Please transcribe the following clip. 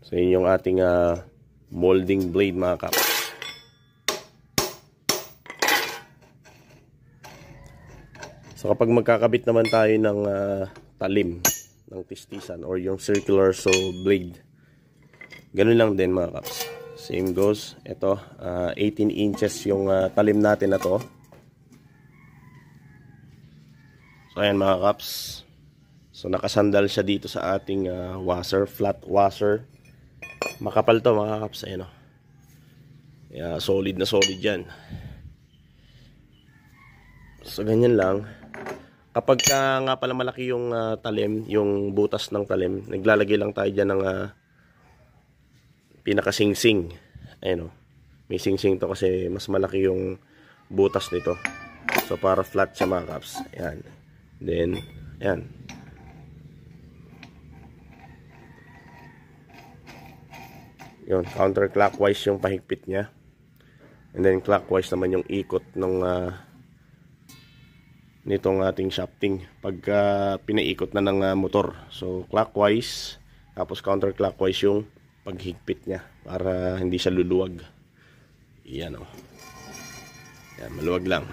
So yun yung ating molding blade mga kaps. So kapag magkakabit naman tayo ng talim ng tistisan or yung circular saw blade, ganun lang din mga kaps. Same goes. Ito 18 inches yung talim natin na to. So ayan mga kaps. So nakasandal siya dito sa ating washer, flat washer. Makapal to mga kaps. Ayan o. Yeah, solid na solid yan. So ganyan lang. Kapag nga pala malaki yung talim, yung butas ng talim, naglalagay lang tayo dyan ng pinakasingsing. Ayan o. May singsing to kasi mas malaki yung butas nito. So para flat siya mga kaps. Ayan. Then, ayan. Yun, counterclockwise yung pahigpit niya. And then clockwise naman yung ikot ng nitong ating shafting pagka pinaikot na ng motor. So clockwise, tapos counterclockwise yung paghigpit niya para hindi siya luluwag. Yan o. Yan, maluwag lang.